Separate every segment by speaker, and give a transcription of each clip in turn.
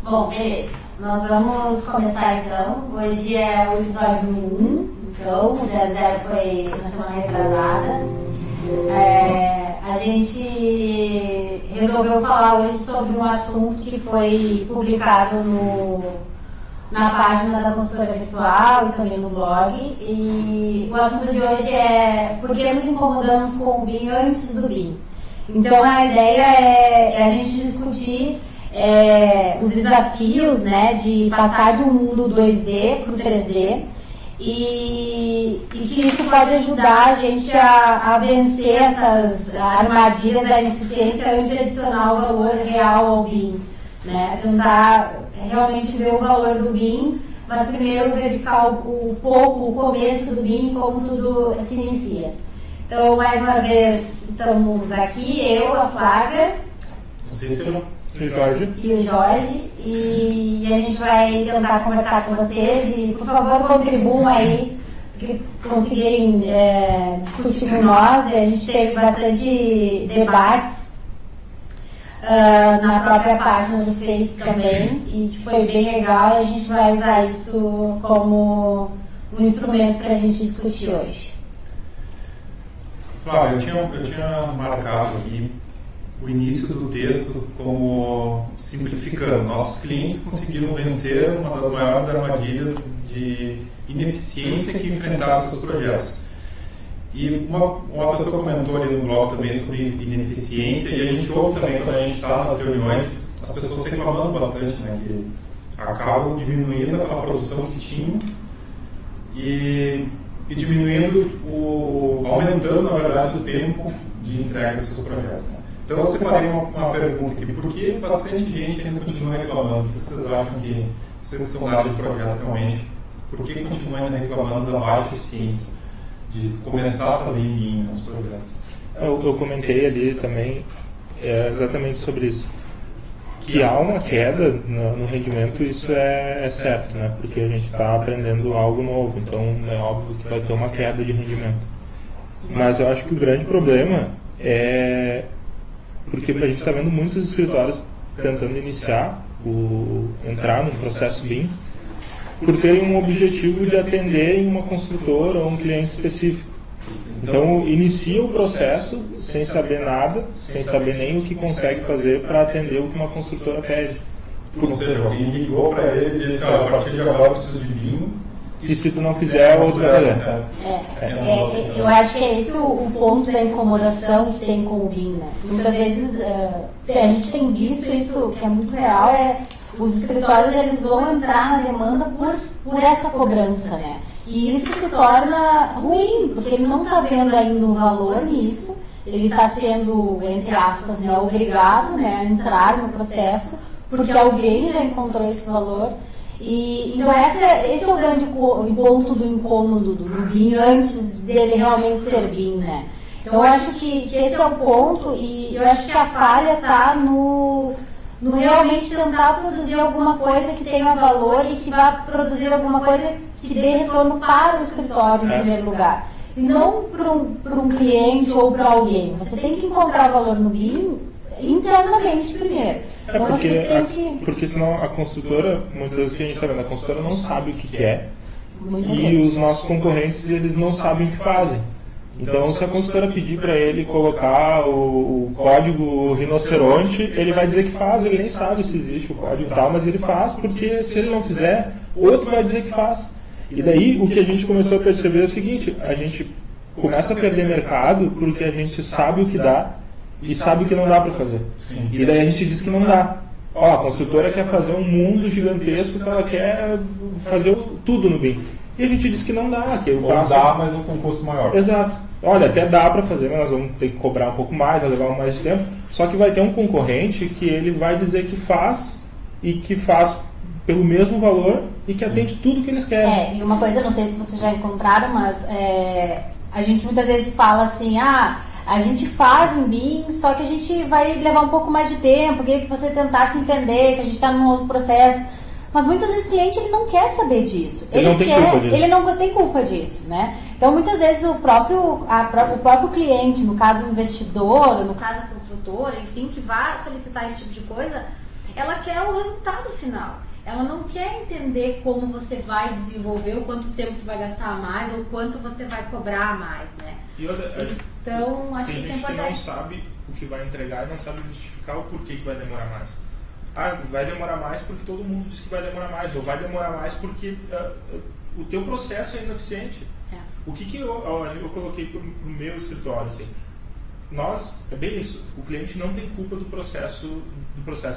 Speaker 1: Bom, beleza. Nós vamos começar então. Hoje é o episódio 1, então o 00 foi na semana retrasada. A gente resolveu falar hoje sobre um assunto que foi publicado na página da consultora virtual e também no blog. E o assunto de hoje é por que nos incomodamos com o BIM antes do BIM. Então a ideia é a gente discutir os desafios, né, de passar de um mundo 2D para o 3D e que isso pode ajudar a gente a vencer essas armadilhas da ineficiência antes de adicionar o valor real ao BIM, né? Tentar realmente ver o valor do BIM, mas primeiro verificar o começo do BIM, como tudo se inicia. Então, mais uma vez, estamos aqui, eu, a Flávia,
Speaker 2: o Cícero
Speaker 1: e o Jorge, e a gente vai tentar conversar com vocês e, por favor, contribuam aí, que conseguirem discutir com nós. A gente teve bastante debates na própria página do Face também, e que foi bem legal, e a gente vai usar isso como um instrumento para a gente discutir hoje.
Speaker 2: Flávio, eu tinha marcado aqui o início do texto como simplificando. Nossos clientes conseguiram vencer uma das maiores armadilhas de ineficiência que enfrentaram seus projetos. E uma pessoa comentou ali no blog também sobre ineficiência, e a gente ouve também quando a gente está nas reuniões, as pessoas reclamando bastante, né, que acabam diminuindo aquela produção que tinham e diminuindo, aumentando, na verdade, o tempo de entrega dos seus projetos. Então eu separei uma pergunta aqui: por que bastante gente ainda continua reclamando? Vocês acham que vocês são da área de projeto realmente, por que continuam ainda reclamando da baixa eficiência de começar a fazer em BIM nos projetos?
Speaker 3: Eu comentei ali também exatamente sobre isso, que há uma queda no rendimento, isso é certo, né? Porque a gente está aprendendo algo novo, então é óbvio que vai ter uma queda de rendimento. Mas eu acho que o grande problema é porque a gente está vendo muitos escritórios tentando entrar no processo BIM por terem um objetivo de atender uma construtora ou um cliente específico. Então inicia o processo sem saber nada, sem saber nem o que consegue fazer para atender o que uma construtora pede.
Speaker 2: Ou seja, alguém ligou para ele e disse: a partir de agora eu preciso de BIM.
Speaker 3: E se tu não fizer, outro vai fazer.
Speaker 1: Eu acho que é esse o ponto da incomodação que tem com o BIM, né? Muitas vezes a gente tem visto isso, que é muito real, os escritórios eles vão entrar na demanda por essa cobrança, né? E isso se torna ruim, porque ele não está vendo ainda um valor nisso, ele está sendo, entre aspas, né, obrigado, né, a entrar no processo, porque alguém já encontrou esse valor. Então esse é o grande ponto do incômodo do BIM antes dele realmente ser BIM, né? Então eu acho que esse é o ponto, e eu acho que a falha está no realmente tentar produzir alguma coisa que tenha valor e que vá produzir alguma coisa que dê retorno para o escritório em primeiro lugar, e não para um cliente ou para alguém. Você tem que encontrar valor no BIM internamente primeiro. Então
Speaker 3: porque senão a construtora, muitas vezes o que a gente está vendo, a construtora não sabe o que é,
Speaker 1: muitas
Speaker 3: e
Speaker 1: vezes
Speaker 3: os nossos concorrentes eles não sabem o que fazem. Então, se a consultora pedir para ele colocar o código rinoceronte, ele vai dizer que faz, ele nem sabe se existe o código e tal, mas ele faz, porque se ele não fizer, outro vai dizer que faz. E daí, o que a gente começou a perceber é o seguinte: a gente começa a perder mercado porque a gente sabe o que dá e sabe o que não dá para fazer.
Speaker 2: Sim.
Speaker 3: E daí a gente diz que não dá. A construtora quer fazer um mundo gigantesco, que ela quer fazer tudo no BIM. E a gente diz que não dá. Que
Speaker 2: dá, mas com um custo maior.
Speaker 3: Exato. Olha, até dá para fazer, mas nós vamos ter que cobrar um pouco mais, vai levar mais tempo. Só que vai ter um concorrente que ele vai dizer que faz, e que faz pelo mesmo valor, e que atende tudo que eles querem.
Speaker 1: E uma coisa, não sei se vocês já encontraram, mas a gente muitas vezes fala assim: a gente faz em BIM, só que a gente vai levar um pouco mais de tempo, queria que você tentasse entender que a gente está num novo processo. Mas muitas vezes o cliente ele não quer saber disso. Ele não tem culpa disso, né? Então muitas vezes o próprio cliente, no caso o investidor, no caso a construtora, enfim, que vai solicitar esse tipo de coisa, ela quer o resultado final. Ela não quer entender como você vai desenvolver, o quanto tempo tu vai gastar a mais ou quanto você vai cobrar a mais, né? Então, acho que isso é importante. Tem gente
Speaker 3: que não sabe o que vai entregar e não sabe justificar o porquê que vai demorar mais. Vai demorar mais porque todo mundo diz que vai demorar mais, ou vai demorar mais porque o teu processo é ineficiente. O que eu coloquei pro meu escritório, assim, é bem isso, o cliente não tem culpa do processo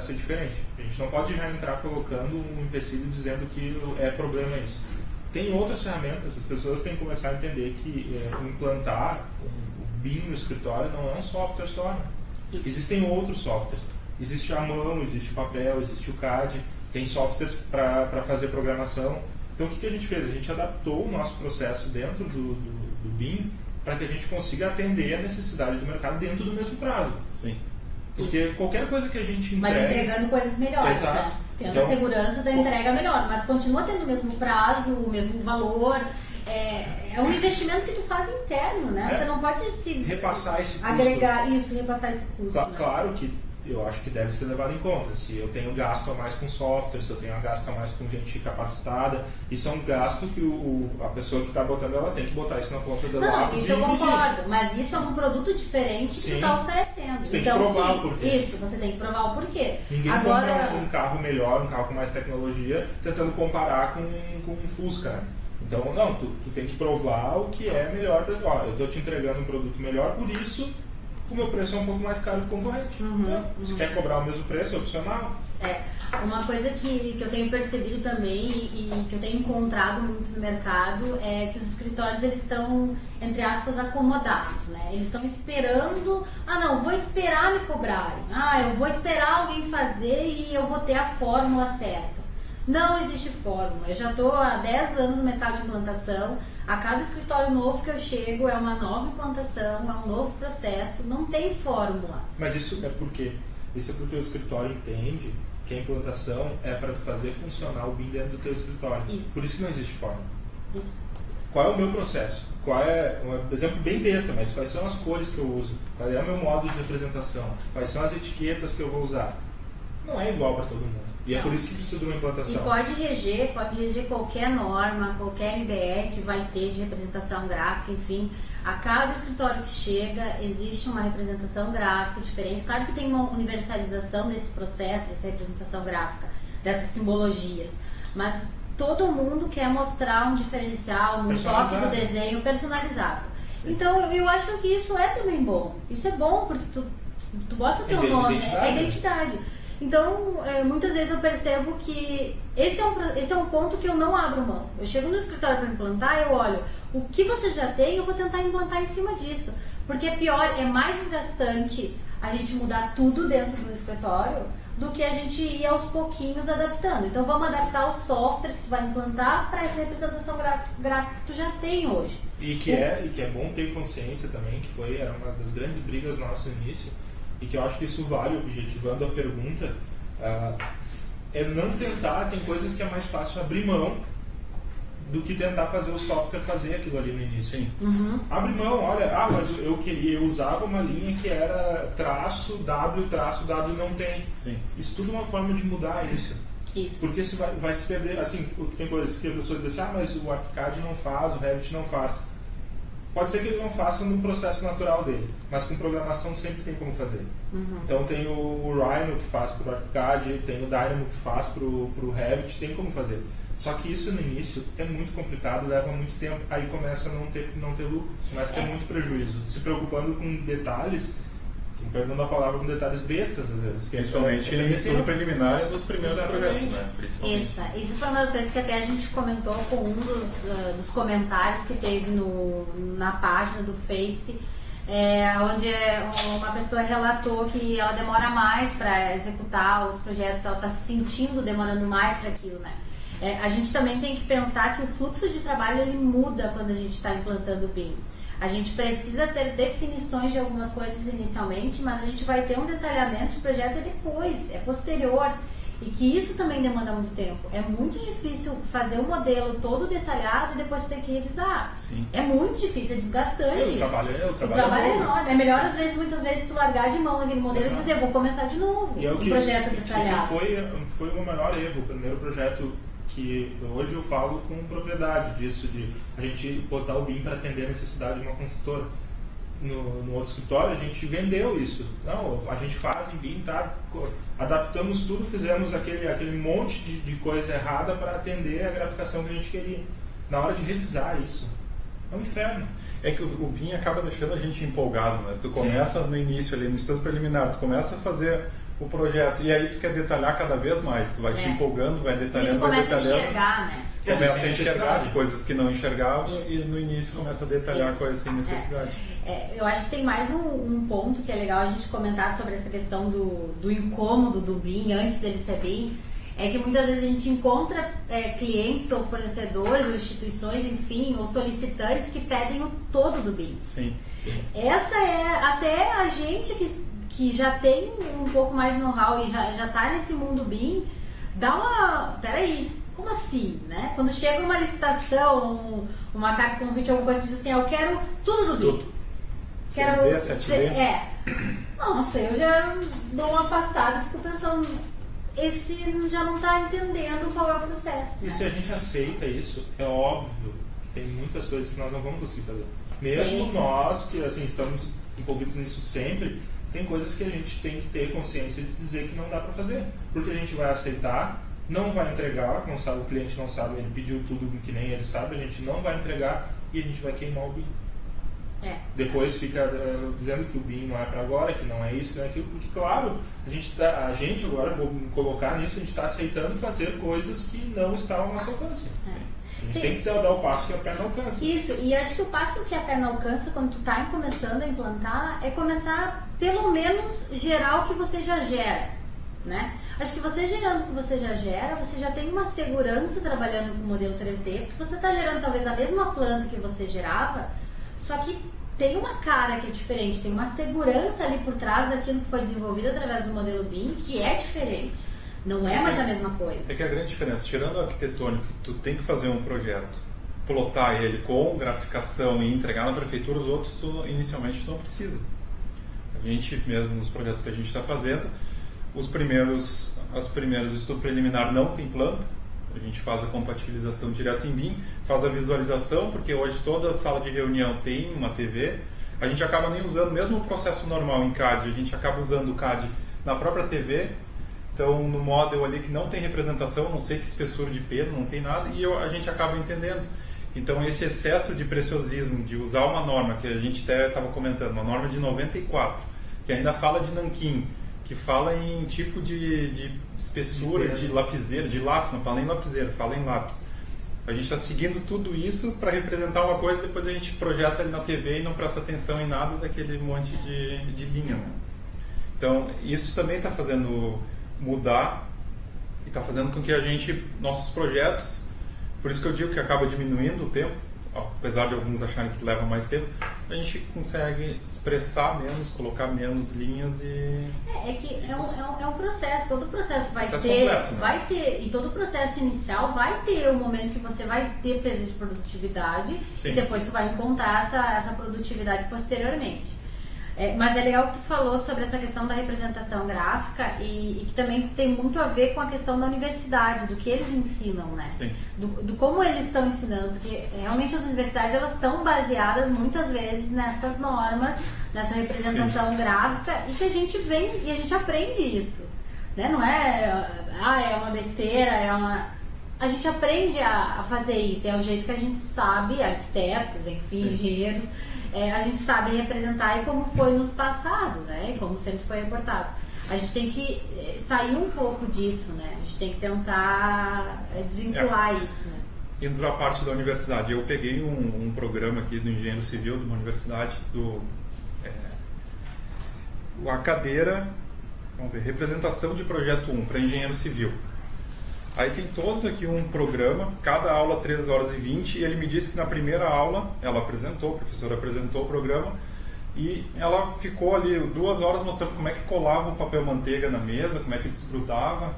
Speaker 3: ser diferente. A gente não pode já entrar colocando um empecilho dizendo que é problema isso. Tem outras ferramentas, as pessoas têm que começar a entender que implantar o BIM no escritório não é um software só, né? Existem outros softwares. Existe a mão, existe o papel, existe o CAD, tem softwares para fazer programação. Então o que a gente fez? A gente adaptou o nosso processo dentro do BIM para que a gente consiga atender a necessidade do mercado dentro do mesmo prazo.
Speaker 2: Sim.
Speaker 3: Porque qualquer coisa que a gente entrega...
Speaker 1: Mas entregando coisas melhores,
Speaker 3: exato,
Speaker 1: né? Tendo a segurança da entrega melhor, mas continua tendo o mesmo prazo, o mesmo valor. É um investimento que tu faz interno, né? Você não pode
Speaker 3: repassar esse custo.
Speaker 1: Repassar esse custo.
Speaker 3: Claro que eu acho que deve ser levado em conta. Se eu tenho gasto a mais com software, se eu tenho gasto a mais com gente capacitada, isso é um gasto que a pessoa que está botando, ela tem que botar isso na conta do lápis.
Speaker 1: Isso eu concordo, mas isso é um produto diferente que tu está oferecendo.
Speaker 3: Você tem que provar o porquê.
Speaker 1: Isso, você tem que provar o porquê.
Speaker 3: Ninguém compra um carro melhor, um carro com mais tecnologia, tentando comparar com um Fusca, né? Então, não, tu tem que provar o que é melhor. Eu estou te entregando um produto melhor, por isso o meu preço é um pouco mais caro que o concorrente. Se quer cobrar o mesmo preço, é opcional.
Speaker 1: Uma coisa que eu tenho percebido também e que eu tenho encontrado muito no mercado é que os escritórios eles estão, entre aspas, acomodados, né? Eles estão esperando, vou esperar me cobrarem, eu vou esperar alguém fazer e eu vou ter a fórmula certa. Não existe fórmula. Eu já estou há 10 anos no mercado de implantação. A cada escritório novo que eu chego é uma nova implantação, é um novo processo. Não tem fórmula.
Speaker 3: Mas isso é porque o escritório entende que a implantação é para tu fazer funcionar o BIM dentro do teu escritório.
Speaker 1: Isso.
Speaker 3: Por isso que não existe fórmula.
Speaker 1: Isso.
Speaker 3: Qual é o meu processo? Qual é, um exemplo bem besta, mas quais são as cores que eu uso? Qual é o meu modo de representação? Quais são as etiquetas que eu vou usar? Não é igual para todo mundo. E é por isso que precisa de uma implantação.
Speaker 1: E pode reger qualquer norma, qualquer MBR que vai ter de representação gráfica, enfim. A cada escritório que chega, existe uma representação gráfica diferente. Claro que tem uma universalização desse processo, dessa representação gráfica, dessas simbologias. Mas todo mundo quer mostrar um diferencial, um toque do desenho personalizável. Sim. Então, eu acho que isso é também bom. Isso é bom, porque tu bota o teu nome, é identidade. Então, muitas vezes eu percebo que esse é um ponto que eu não abro mão. Eu chego no escritório para implantar, eu olho o que você já tem, eu vou tentar implantar em cima disso. Porque é mais desgastante a gente mudar tudo dentro do escritório do que a gente ir aos pouquinhos adaptando. Então, vamos adaptar o software que tu vai implantar para essa representação gráfica que tu já tem hoje.
Speaker 3: E que é bom ter consciência também, que era uma das grandes brigas nosso no início, e que eu acho que isso vale, objetivando a pergunta, é não tentar, tem coisas que é mais fácil abrir mão do que tentar fazer o software fazer aquilo ali no início. Hein? Abre mão, olha, mas eu usava uma linha que era traço W não tem.
Speaker 2: Sim.
Speaker 3: Isso tudo é uma forma de mudar isso. Porque se vai se perder, assim, tem coisas que a pessoa diz assim, mas o ArchiCAD não faz, o Revit não faz. Pode ser que ele não faça no processo natural dele, mas com programação sempre tem como fazer. Então tem o Rhino que faz para o ArchiCAD, tem o Dynamo que faz para o Revit, tem como fazer. Só que isso no início é muito complicado, leva muito tempo, aí começa a não ter lucro, começa a ter muito prejuízo, se preocupando com detalhes, perdendo a palavra, com detalhes bestas às vezes.
Speaker 2: Principalmente no estudo preliminar e nos primeiros projetos, né?
Speaker 1: Isso foi uma das coisas que até a gente comentou com um dos comentários que teve na página do Face, onde uma pessoa relatou que ela demora mais para executar os projetos, ela está se sentindo demorando mais para aquilo, né? A gente também tem que pensar que o fluxo de trabalho ele muda quando a gente está implantando o BIM. A gente precisa ter definições de algumas coisas inicialmente, mas a gente vai ter um detalhamento de projeto depois, é posterior. E que isso também demanda muito tempo. É muito difícil fazer um modelo todo detalhado e depois ter que revisar.
Speaker 2: Sim.
Speaker 1: É muito difícil, é desgastante.
Speaker 3: O
Speaker 1: trabalho é enorme. É melhor, às vezes, muitas vezes, tu largar de mão naquele modelo e dizer, vou começar de novo.
Speaker 3: E é o que,
Speaker 1: projeto detalhado.
Speaker 3: Foi o meu maior erro. O primeiro projeto que hoje eu falo com propriedade disso, de a gente botar o BIM para atender a necessidade de uma consultora. No outro escritório a gente vendeu isso. Não, a gente faz em BIM, tá? Adaptamos tudo, fizemos aquele monte de coisa errada para atender a graficação que a gente queria. Na hora de revisar isso, é um inferno.
Speaker 2: É que o BIM acaba deixando a gente empolgado, né? Tu começa no início ali, no estudo preliminar, tu começa a fazer o projeto e aí tu quer detalhar cada vez mais, tu vai te empolgando, vai detalhando,
Speaker 1: e tu começa a enxergar, né?
Speaker 2: Começa a enxergar de coisas que não enxergava e no início começa a detalhar coisas sem necessidade.
Speaker 1: Eu acho que tem mais um ponto que é legal a gente comentar sobre essa questão do incômodo do BIM antes dele ser BIM. É que muitas vezes a gente encontra clientes ou fornecedores ou instituições, enfim, ou solicitantes que pedem o todo do BIM.
Speaker 2: Sim.
Speaker 1: Essa é até a gente que já tem um pouco mais de know-how e já está nesse mundo BIM, dá uma... Peraí, como assim, né? Quando chega uma licitação, uma carta de convite, alguma coisa, diz assim, eu quero tudo do BIM.
Speaker 2: Tudo.
Speaker 1: Quero
Speaker 2: 6D, 7D.
Speaker 1: Nossa, eu já dou uma afastada e fico pensando, esse já não está entendendo qual é o processo.
Speaker 3: E
Speaker 1: né?
Speaker 3: se a gente aceita isso, é óbvio que tem muitas coisas que nós não vamos conseguir fazer. Mesmo nós, que assim, estamos envolvidos nisso sempre, tem coisas que a gente tem que ter consciência de dizer que não dá para fazer. Porque a gente vai aceitar, não vai entregar, não sabe, o cliente não sabe, ele pediu tudo que nem ele sabe, a gente não vai entregar e a gente vai queimar o BIM. Depois fica dizendo que o BIM não é para agora, que não é isso, que não é aquilo, porque claro, a gente agora, vou me colocar nisso, a gente está aceitando fazer coisas que não estão ao nosso alcance. A gente tem que dar o passo que a perna alcança.
Speaker 1: Isso, e acho que o passo que a perna alcança quando tu está começando a implantar é começar pelo menos gerar o que você já gera, né? Acho que você gerando o que você já gera, você já tem uma segurança trabalhando com o modelo 3D, porque você está gerando talvez a mesma planta que você gerava, só que tem uma cara que é diferente, tem uma segurança ali por trás daquilo que foi desenvolvido através do modelo BIM que é diferente. Não é mais a mesma coisa.
Speaker 2: É que a grande diferença, tirando o arquitetônico, que tu tem que fazer um projeto, plotar ele com graficação e entregar na prefeitura, os outros inicialmente tu não precisa. A gente mesmo, nos projetos que a gente está fazendo, os primeiros estudo preliminar não tem planta, a gente faz a compatibilização direto em BIM, faz a visualização, porque hoje toda sala de reunião tem uma TV, a gente acaba nem usando, mesmo o processo normal em CAD, a gente acaba usando o CAD na própria TV, então no model ali que não tem representação, não sei que espessura de pelo, não tem nada, e a gente acaba entendendo. Então esse excesso de preciosismo, de usar uma norma, que a gente até estava comentando, uma norma de 94, que ainda fala de nanquim, que fala em tipo de espessura, de lapiseira, de lápis, não fala nem lapiseira, fala em lápis. A gente está seguindo tudo isso para representar uma coisa, depois a gente projeta ali na TV e não presta atenção em nada daquele monte de linha. Né? Então isso também está fazendo mudar e está fazendo com que a gente, nossos projetos, por isso que eu digo que acaba diminuindo o tempo, apesar de alguns acharem que leva mais tempo, a gente consegue expressar menos, colocar menos linhas e...
Speaker 1: É que é um processo, todo processo vai ter,
Speaker 2: completo, né?
Speaker 1: vai ter, e todo processo inicial vai ter um momento que você vai ter perda de produtividade. Sim. E depois tu vai encontrar essa produtividade posteriormente. Mas é legal que tu falou sobre essa questão da representação gráfica e que também tem muito a ver com a questão da universidade, do que eles ensinam, né?
Speaker 2: Sim.
Speaker 1: Do como eles estão ensinando, porque realmente as universidades elas estão baseadas muitas vezes nessas normas, nessa representação gráfica e que a gente vem e a gente aprende isso, né? Não é uma besteira, a gente aprende a fazer isso, é o jeito que a gente sabe, arquitetos, enfim, engenheiros, a gente sabe representar e como foi nos passados, né? E como sempre foi reportado. A gente tem que sair um pouco disso, né? A gente tem que tentar desvincular isso, né?
Speaker 2: Indo para a parte da universidade, eu peguei um programa aqui do engenheiro civil de uma universidade, a cadeira, vamos ver, representação de projeto 1 para engenheiro civil. Aí tem todo aqui um programa, cada aula 3 horas e 20, e ele me disse que na primeira aula, a professora apresentou o programa, e ela ficou ali 2 horas mostrando como é que colava o papel manteiga na mesa, como é que desgrudava.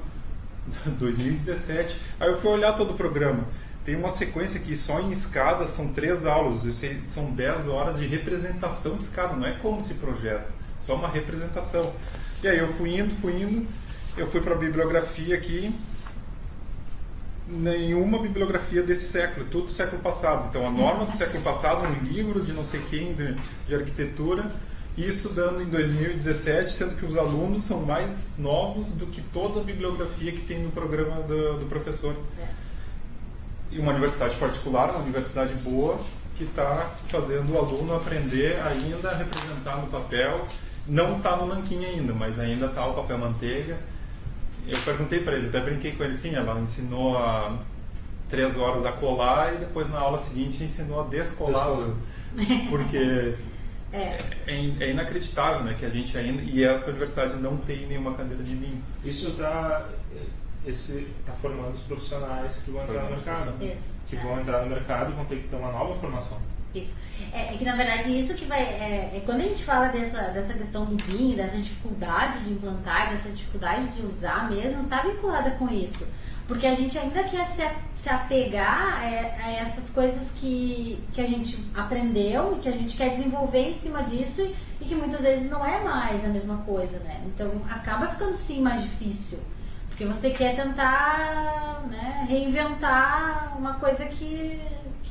Speaker 2: 2017. Aí eu fui olhar todo o programa. Tem uma sequência que só em escadas são 3 aulas, são 10 horas de representação de escada, não é como se projeta, só uma representação. E aí eu fui indo, eu fui para a bibliografia aqui, nenhuma bibliografia desse século, tudo do século passado. Então a norma do século passado, um livro de não sei quem, de arquitetura, e estudando em 2017, sendo que os alunos são mais novos do que toda a bibliografia que tem no programa do professor. E uma universidade particular, uma universidade boa, que está fazendo o aluno aprender ainda a representar no papel. Não está no nanquim ainda, mas ainda está o papel manteiga. Eu perguntei para ele, até brinquei com ele, sim, ela ensinou a 3 horas a colar e depois na aula seguinte ensinou a descolar, porque é inacreditável, né, que a gente ainda, e essa universidade não tem nenhuma cadeira de BIM.
Speaker 3: Isso está formando os profissionais que vão entrar no mercado. Que vão entrar no mercado e vão ter que ter uma nova formação.
Speaker 1: Isso. É que na verdade isso que vai... quando a gente fala dessa questão do BIM, dessa dificuldade de implantar, dessa dificuldade de usar mesmo, está vinculada com isso. Porque a gente ainda quer se apegar a essas coisas que a gente aprendeu e que a gente quer desenvolver em cima disso e que muitas vezes não é mais a mesma coisa, né? Então acaba ficando sim mais difícil. Porque você quer tentar, né, reinventar uma coisa que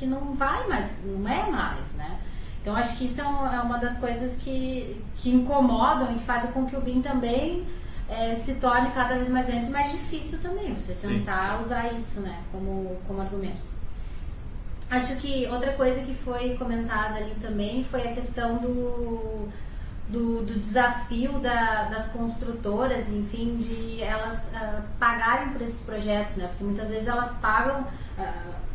Speaker 1: não vai mais, não é mais, né? Então acho que isso é uma das coisas que incomodam e que fazem com que o BIM também se torne cada vez mais lento e mais difícil também, você tentar usar isso, né, como argumento. Acho que outra coisa que foi comentada ali também foi a questão do desafio das construtoras, enfim, de elas pagarem por esses projetos, né? Porque muitas vezes elas pagam,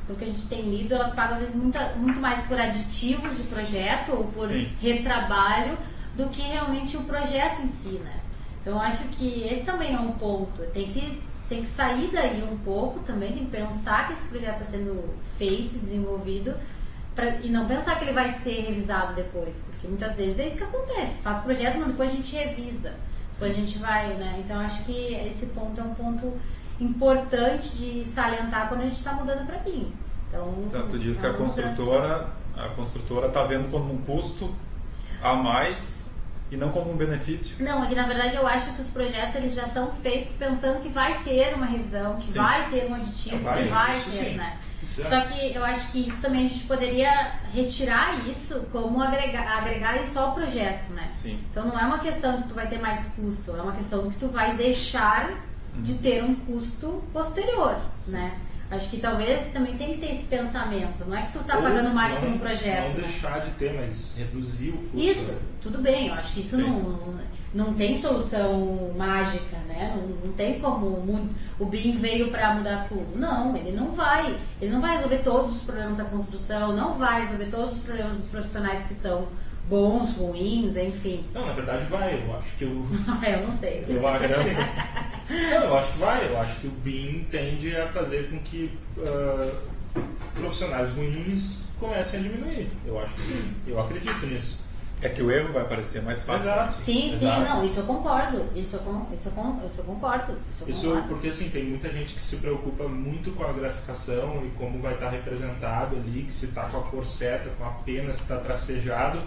Speaker 1: pelo que a gente tem lido, elas pagam às vezes muito mais por aditivos de projeto ou por retrabalho do que realmente o projeto em si, né? Então eu acho que esse também é um ponto, tem que sair daí um pouco também, tem que pensar que esse projeto está sendo feito, desenvolvido, e não pensar que ele vai ser revisado depois, porque muitas vezes é isso que acontece, faz projeto, mas depois a gente revisa, depois a gente vai, né? Então acho que esse ponto é um ponto importante de salientar quando a gente está mudando para BIM. Então
Speaker 2: tu diz que a construtora está vendo como um custo a mais e não como um benefício?
Speaker 1: Não, é que na verdade eu acho que os projetos eles já são feitos pensando que vai ter uma revisão, que vai ter um aditivo, que vai ter, né? Só que eu acho que isso também a gente poderia retirar isso como agregar isso ao projeto, né?
Speaker 2: Sim.
Speaker 1: Então não é uma questão de que tu vai ter mais custo, é uma questão de que tu vai deixar de ter um custo posterior, né? Acho que talvez também tem que ter esse pensamento, não é que tu tá pagando mais por um projeto.
Speaker 3: Não deixar de ter, mas reduzir o custo.
Speaker 1: Isso, tudo bem, eu acho que isso não tem solução mágica, né? Não tem como o BIM veio para mudar tudo. Não, ele não vai resolver todos os problemas da construção, não vai resolver todos os problemas dos profissionais que são bons, ruins, enfim.
Speaker 3: Não, na verdade vai, eu acho que
Speaker 1: eu não sei.
Speaker 3: Eu acho que sim. Não, eu acho que vai, eu acho que o BIM tende a fazer com que profissionais ruins comecem a diminuir. Eu acho que sim, eu acredito nisso.
Speaker 2: É que o erro vai parecer mais fácil.
Speaker 3: Exato.
Speaker 1: Sim, não, isso eu concordo. Isso eu concordo.
Speaker 3: Porque assim, tem muita gente que se preocupa muito com a graficação e como vai estar representado ali, que se está com a cor certa, com a pena, se está tracejado,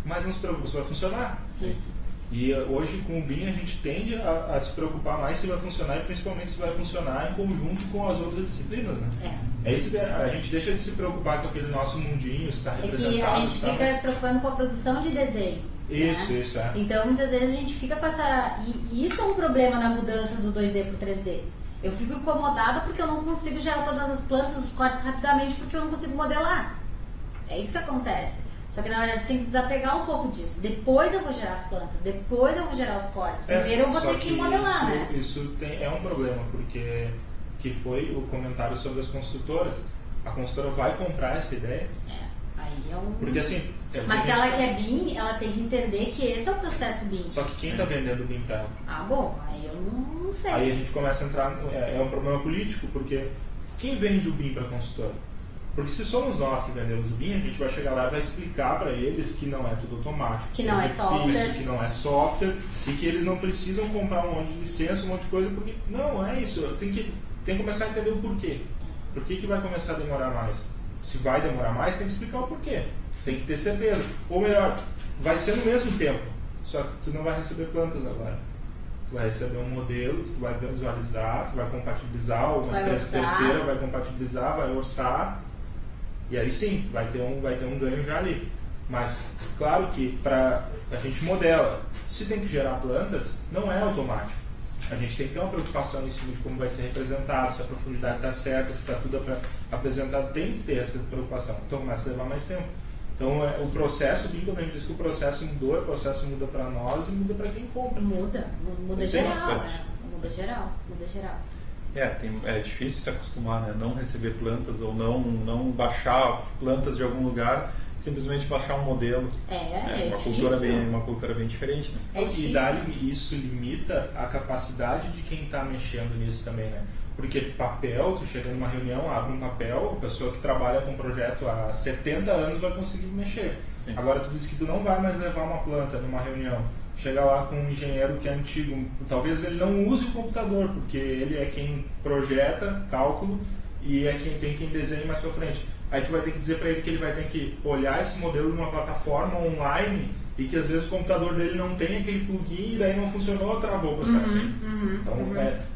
Speaker 3: mas não se preocupa se vai funcionar.
Speaker 1: Isso.
Speaker 3: E hoje com o BIM a gente tende a se preocupar mais se vai funcionar e principalmente se vai funcionar em conjunto com as outras disciplinas, né? É isso que a gente deixa de se preocupar com aquele nosso mundinho, se está representado.
Speaker 1: Que a gente fica se preocupando com a produção de desenho.
Speaker 3: Isso,
Speaker 1: né?
Speaker 3: Isso é.
Speaker 1: Então muitas vezes a gente fica com essa... E isso é um problema na mudança do 2D para o 3D. Eu fico incomodada porque eu não consigo gerar todas as plantas, os cortes rapidamente porque eu não consigo modelar. É isso que acontece. Só que na verdade você tem que desapegar um pouco disso. Depois eu vou gerar as plantas, depois eu vou gerar os cortes. Primeiro eu vou ter que modelar, né?
Speaker 3: Isso é um problema, porque que foi o comentário sobre as construtoras. A construtora vai comprar essa ideia.
Speaker 1: Aí é um...
Speaker 3: Porque assim...
Speaker 1: Mas se ela quer BIM, ela tem que entender que esse é o processo BIM.
Speaker 3: Só que quem está vendendo BIM para ela?
Speaker 1: Ah, bom, aí eu não sei.
Speaker 3: Aí a gente começa a entrar... É um problema político, porque quem vende o BIM para a construtora? Porque se somos nós que vendemos o BIM, a gente vai chegar lá e vai explicar para eles que não é tudo automático,
Speaker 1: que não é software,
Speaker 3: que não é software e que eles não precisam comprar um monte de licença, um monte de coisa, porque não é isso. Tem que começar a entender o porquê. Por que vai começar a demorar mais? Se vai demorar mais, tem que explicar o porquê. Tem que ter certeza. Ou melhor, vai ser no mesmo tempo, só que tu não vai receber plantas agora. Tu vai receber um modelo que tu vai visualizar, tu vai compatibilizar, ou uma empresa terceira vai compatibilizar, vai orçar. E aí sim, vai ter um ganho já ali. Mas, claro que a gente modela. Se tem que gerar plantas, não é automático. A gente tem que ter uma preocupação em cima de como vai ser representado, se a profundidade está certa, se está tudo apresentado. Tem que ter essa preocupação. Então começa a levar mais tempo. Então o processo, quando a gente diz que o processo mudou, o processo muda para nós e muda para quem compra.
Speaker 1: Muda geral. Muda geral.
Speaker 2: É difícil se acostumar, né? Não receber plantas ou não baixar plantas de algum lugar, simplesmente baixar um modelo. Uma cultura bem diferente, né?
Speaker 3: E isso limita a capacidade de quem está mexendo nisso também, né? Porque papel, tu chega numa reunião, abre um papel, a pessoa que trabalha com um projeto há 70 anos vai conseguir mexer.
Speaker 2: Sim.
Speaker 3: Agora tu diz que tu não vai mais levar uma planta numa reunião. Chega lá com um engenheiro que é antigo, talvez ele não use o computador, porque ele é quem projeta cálculo e é quem desenha mais pra frente. Aí tu vai ter que dizer para ele que ele vai ter que olhar esse modelo numa plataforma online e que às vezes o computador dele não tem aquele plugin e daí não funcionou, travou o processo.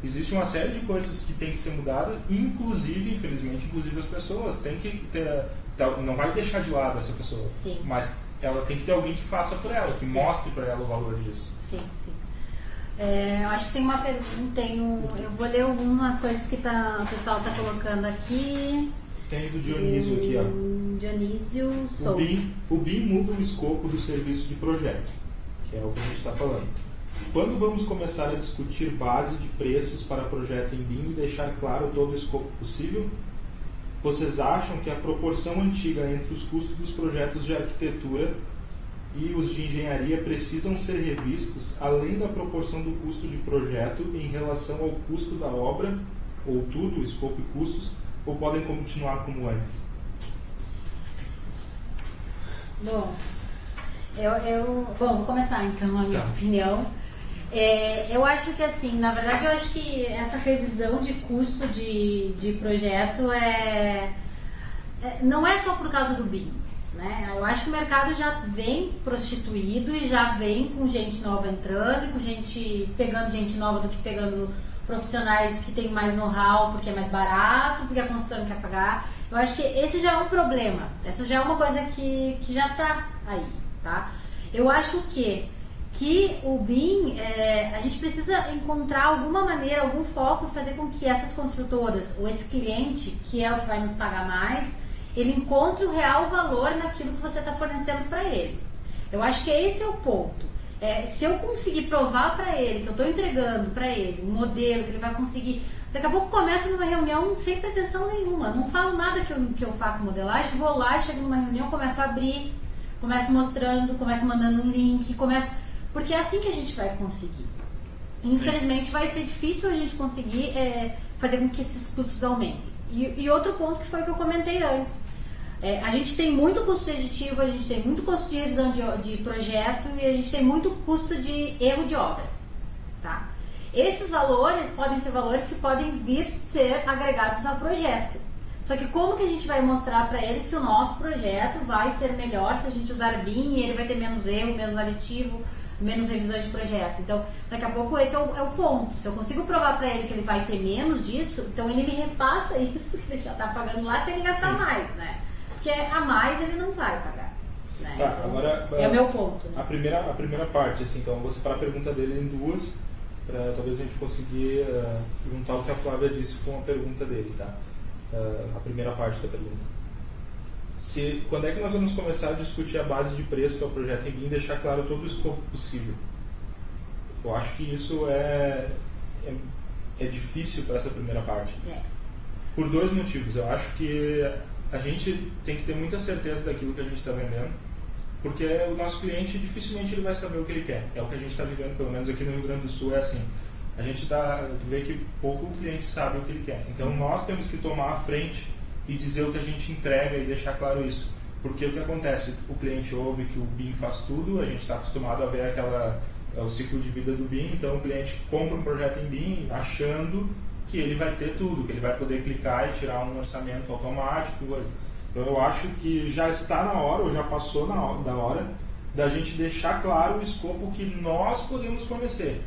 Speaker 3: Existe uma série de coisas que tem que ser mudadas, infelizmente, as pessoas têm que ter, não vai deixar de lado essa pessoa,
Speaker 1: sim,
Speaker 3: mas ela tem que ter alguém que faça por ela, que mostre para ela o valor disso.
Speaker 1: Sim. Eu acho que tem uma pergunta, eu vou ler algumas coisas que o pessoal está colocando aqui.
Speaker 3: Tem do Dionísio aqui, ó.
Speaker 1: Dionísio Souza.
Speaker 3: O BIM muda o escopo do serviço de projeto, que é o que a gente está falando. Quando vamos começar a discutir base de preços para projeto em BIM e deixar claro todo o escopo possível? Vocês acham que a proporção antiga entre os custos dos projetos de arquitetura e os de engenharia precisam ser revistos, além da proporção do custo de projeto em relação ao custo da obra, ou tudo, escopo e custos, ou podem continuar como antes?
Speaker 1: Bom, vou começar então a minha opinião. Eu acho que assim, na verdade eu acho que essa revisão de custo de projeto não é só por causa do BIM, né? Eu acho que o mercado já vem prostituído e já vem com gente nova entrando e pegando gente nova do que pegando profissionais que têm mais know-how porque é mais barato, porque a consultora não quer pagar. Eu acho que esse já é um problema, essa já é uma coisa que já está aí, tá? Eu acho que o BIM, a gente precisa encontrar alguma maneira, algum foco, fazer com que essas construtoras, ou esse cliente, que é o que vai nos pagar mais, ele encontre o real valor naquilo que você está fornecendo para ele. Eu acho que esse é o ponto. Se eu conseguir provar para ele, que eu estou entregando para ele um modelo, que ele vai conseguir... Daqui a pouco começa numa reunião sem pretensão nenhuma. Não falo nada que eu faço modelagem, vou lá, chego numa reunião, começo a abrir, começo mostrando, começo mandando um link, porque é assim que a gente vai conseguir. Infelizmente vai ser difícil a gente conseguir fazer com que esses custos aumentem. E outro ponto que foi o que eu comentei antes. A gente tem muito custo de aditivo, a gente tem muito custo de revisão de projeto e a gente tem muito custo de erro de obra. Tá? Esses valores podem ser valores que podem vir ser agregados ao projeto. Só que como que a gente vai mostrar para eles que o nosso projeto vai ser melhor se a gente usar BIM e ele vai ter menos erro, menos aditivo, menos revisão de projeto? Então, daqui a pouco esse é o ponto. Se eu consigo provar para ele que ele vai ter menos disso, então ele me repassa isso que ele já está pagando lá sem ele gastar mais, né? Porque a mais ele não vai pagar. Né?
Speaker 3: Tá,
Speaker 1: então,
Speaker 3: agora,
Speaker 1: é o meu ponto. Né?
Speaker 3: A primeira parte, assim, então, vou separar a pergunta dele em duas, para talvez a gente conseguir juntar o que a Flávia disse com a pergunta dele, tá? A primeira parte da pergunta. Quando é que nós vamos começar a discutir a base de preço que é o projeto em BIM e deixar claro todo o escopo possível? Eu acho que isso é difícil para essa primeira parte. Por dois motivos. Eu acho que a gente tem que ter muita certeza daquilo que a gente está vendendo, porque o nosso cliente dificilmente ele vai saber o que ele quer. É o que a gente está vivendo, pelo menos aqui no Rio Grande do Sul é assim. A gente vê que pouco o cliente sabe o que ele quer. Então nós temos que tomar a frente e dizer o que a gente entrega e deixar claro isso. Porque o que acontece? O cliente ouve que o BIM faz tudo, a gente está acostumado a ver o ciclo de vida do BIM, então o cliente compra um projeto em BIM achando que ele vai ter tudo, que ele vai poder clicar e tirar um orçamento automático. Então eu acho que já está na hora, ou já passou da hora, da gente deixar claro o escopo que nós podemos fornecer.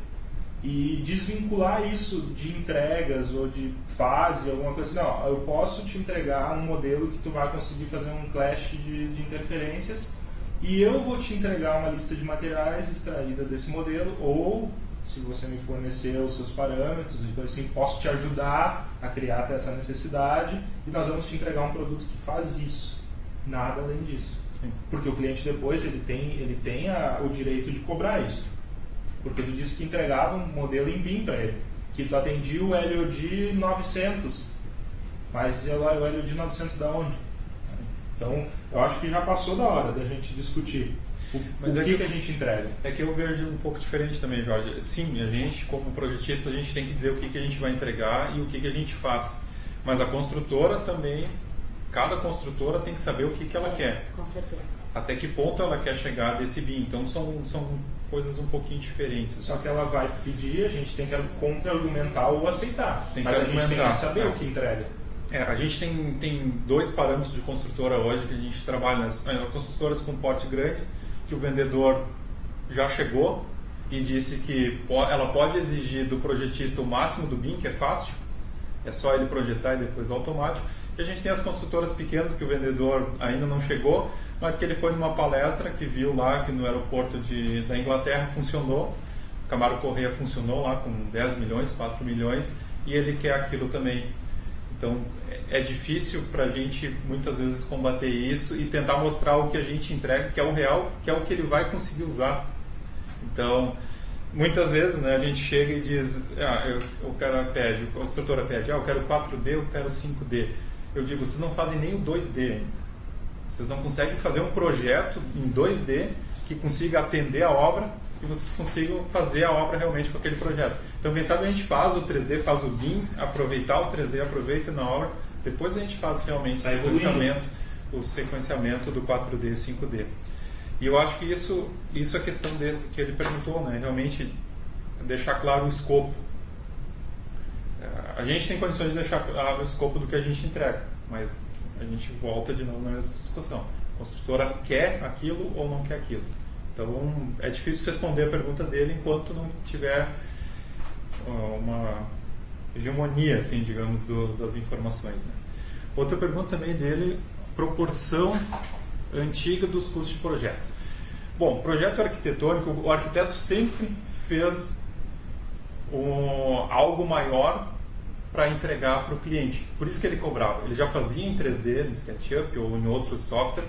Speaker 3: E desvincular isso de entregas ou de fase, alguma coisa assim. Não, eu posso te entregar um modelo que tu vai conseguir fazer um clash de interferências e eu vou te entregar uma lista de materiais extraída desse modelo, ou se você me fornecer os seus parâmetros, então assim, posso te ajudar a criar essa necessidade e nós vamos te entregar um produto que faz isso, nada além disso. Sim. Porque o cliente depois ele tem o direito de cobrar isso. Porque tu disse que entregava um modelo em BIM para ele, que tu atendia o LOD 900, mas o LOD 900 da onde? Então, eu acho que já passou da hora da gente discutir o que a gente entrega.
Speaker 2: É que eu vejo um pouco diferente também, Jorge. Sim, a gente, como projetista, a gente tem que dizer o que a gente vai entregar e o que a gente faz. Mas a construtora também, cada construtora tem que saber o que ela quer.
Speaker 1: Com certeza.
Speaker 2: Até que ponto ela quer chegar desse BIM. Então, são coisas um pouquinho diferentes.
Speaker 3: Só que ela vai pedir, a gente tem que contra-argumentar ou aceitar. Mas a gente tem que saber o que entrega.
Speaker 2: A gente tem 2 parâmetros de construtora hoje que a gente trabalha. Construtoras com porte grande, que o vendedor já chegou e disse que ela pode exigir do projetista o máximo do BIM, que é fácil. É só ele projetar e depois automático. E a gente tem as construtoras pequenas que o vendedor ainda não chegou, mas que ele foi numa palestra que viu lá que no aeroporto da Inglaterra funcionou, Camaro Correia funcionou lá com 10 milhões, 4 milhões, e ele quer aquilo também. Então é difícil para a gente muitas vezes combater isso e tentar mostrar o que a gente entrega, que é o real, que é o que ele vai conseguir usar. Então muitas vezes, né, a gente chega e diz, o cara pede, a construtora pede, eu quero 4D, eu quero 5D. Eu digo, vocês não fazem nem o 2D ainda. Vocês não conseguem fazer um projeto em 2D que consiga atender a obra e vocês consigam fazer a obra realmente com aquele projeto. Então, quem sabe a gente faz o 3D, faz o BIM, aproveitar o 3D, aproveita na obra, depois a gente faz realmente o sequenciamento do 4D e 5D. E eu acho que isso é questão desse que ele perguntou, né? Realmente deixar claro o escopo. A gente tem condições de deixar claro o escopo do que a gente entrega, mas a gente volta de novo na mesma discussão. A construtora quer aquilo ou não quer aquilo. Então é difícil responder a pergunta dele enquanto não tiver uma hegemonia, assim, digamos, das informações, né? Outra pergunta também dele, proporção antiga dos custos de projeto. Bom, projeto arquitetônico, o arquiteto sempre fez algo maior para entregar para o cliente. Por isso que ele cobrava. Ele já fazia em 3D, no SketchUp ou em outros software,